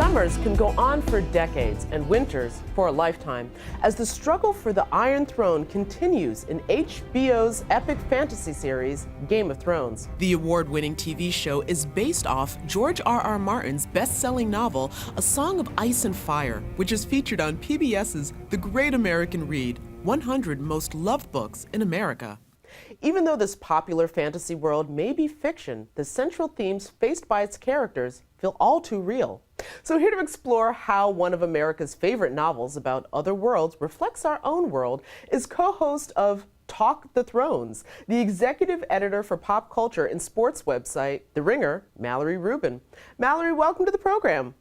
Summers can go on for decades and winters for a lifetime as the struggle for the Iron Throne continues in HBO's epic fantasy series, Game of Thrones. The award-winning TV show is based off George R.R. Martin's best-selling novel, A Song of Ice and Fire, which is featured on PBS's The Great American Read, 100 Most Loved Books in America. Even though this popular fantasy world may be fiction, the central themes faced by its characters feel all too real. So here to explore how one of America's favorite novels about other worlds reflects our own world is co-host of Talk the Thrones, the executive editor for pop culture and sports website, The Ringer, Mallory Rubin. Mallory, welcome to the program.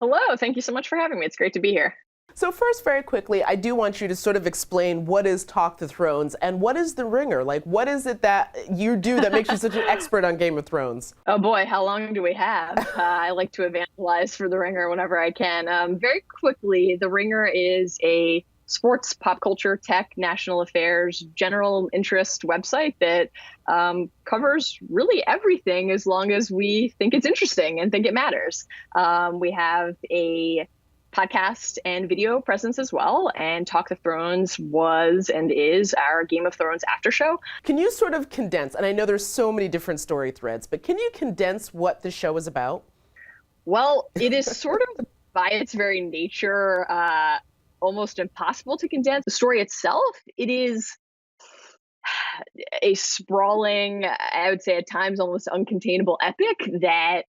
Hello, thank you so much for having me. It's great to be here. So first, very quickly, I do want you to sort of explain what is Talk the Thrones and what is The Ringer? Like, what is it that you do that makes you such an expert on Game of Thrones? Oh boy, how long do we have? I like to evangelize for The Ringer whenever I can. Very quickly, The Ringer is a sports, pop culture, tech, national affairs, general interest website that covers really everything as long as we think it's interesting and think it matters. We have a podcast and video presence as well, and Talk the Thrones was and is our Game of Thrones after show. Can you sort of condense, and I know there's so many different story threads, but can you condense what the show is about? Well, it is sort of by its very nature almost impossible to condense. The story itself, it is a sprawling, I would say at times almost uncontainable epic that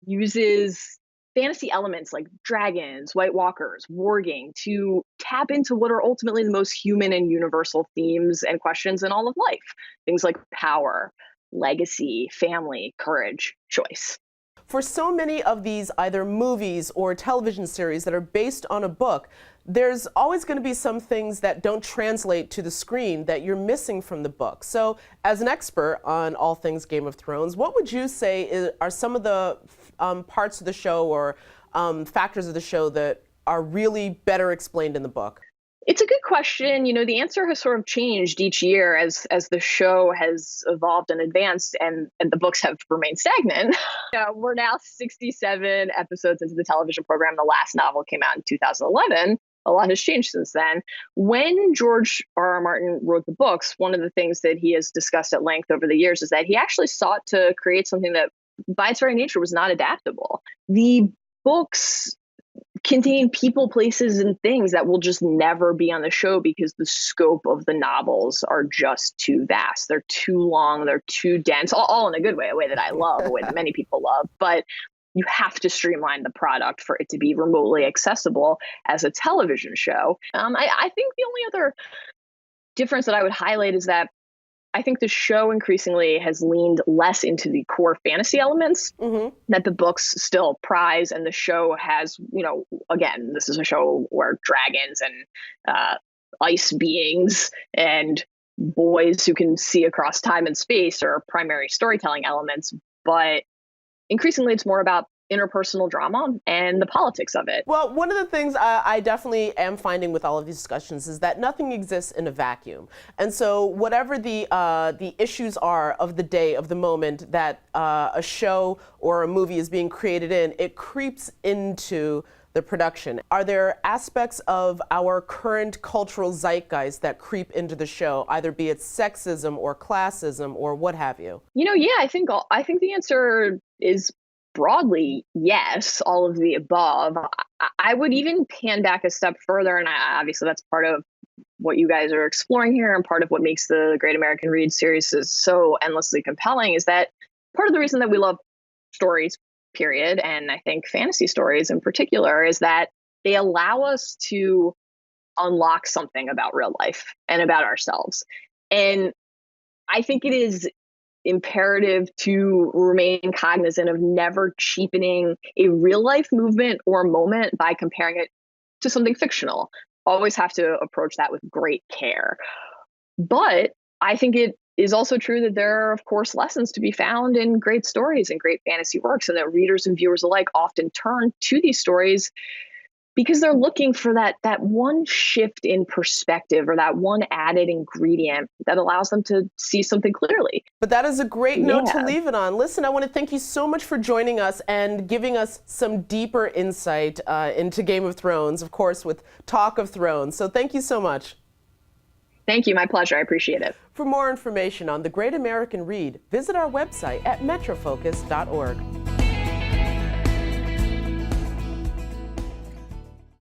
uses fantasy elements like dragons, White Walkers, warging to tap into what are ultimately the most human and universal themes and questions in all of life. Things like power, legacy, family, courage, choice. For so many of these either movies or television series that are based on a book, there's always going to be some things that don't translate to the screen that you're missing from the book. So as an expert on all things Game of Thrones, what would you say are some of the parts of the show or factors of the show that are really better explained in the book? It's a good question. You know, the answer has sort of changed each year as the show has evolved and advanced and the books have remained stagnant. We're now 67 episodes into the television program. The last novel came out in 2011. A lot has changed since then. When George R.R. Martin wrote the books, one of the things that he has discussed at length over the years is that he actually sought to create something that by its very nature was not adaptable. The books contain people, places, and things that will just never be on the show because the scope of the novels are just too vast. They're too long, they're too dense, all in a good way, a way that I love, a way that many people love. But you have to streamline the product for it to be remotely accessible as a television show. I think the only other difference that I would highlight is that I think the show increasingly has leaned less into the core fantasy elements that the books still prize. And the show has, you know, again, this is a show where dragons and ice beings and boys who can see across time and space are primary storytelling elements. But increasingly, it's more about interpersonal drama and the politics of it. Well, one of the things I definitely am finding with all of these discussions is that nothing exists in a vacuum. And so whatever the issues are of the day, of the moment that a show or a movie is being created in, it creeps into the production. Are there aspects of our current cultural zeitgeist that creep into the show, either be it sexism or classism or what have you? You know, yeah, I think the answer is broadly yes, all of the above. I would even pan back a step further, and obviously that's part of what you guys are exploring here, and part of what makes the Great American Read series is so endlessly compelling is that part of the reason that we love stories, period, and I think fantasy stories in particular, is that they allow us to unlock something about real life and about ourselves. And I think it is imperative to remain cognizant of never cheapening a real life movement or moment by comparing it to something fictional. Always have to approach that with great care. But I think it is also true that there are, of course, lessons to be found in great stories and great fantasy works, and that readers and viewers alike often turn to these stories because they're looking for that one shift in perspective or that one added ingredient that allows them to see something clearly. But that is a great note to leave it on. Listen, I want to thank you so much for joining us and giving us some deeper insight into Game of Thrones, of course, with Talk of Thrones. So thank you so much. Thank you. My pleasure. I appreciate it. For more information on The Great American Read, visit our website at metrofocus.org.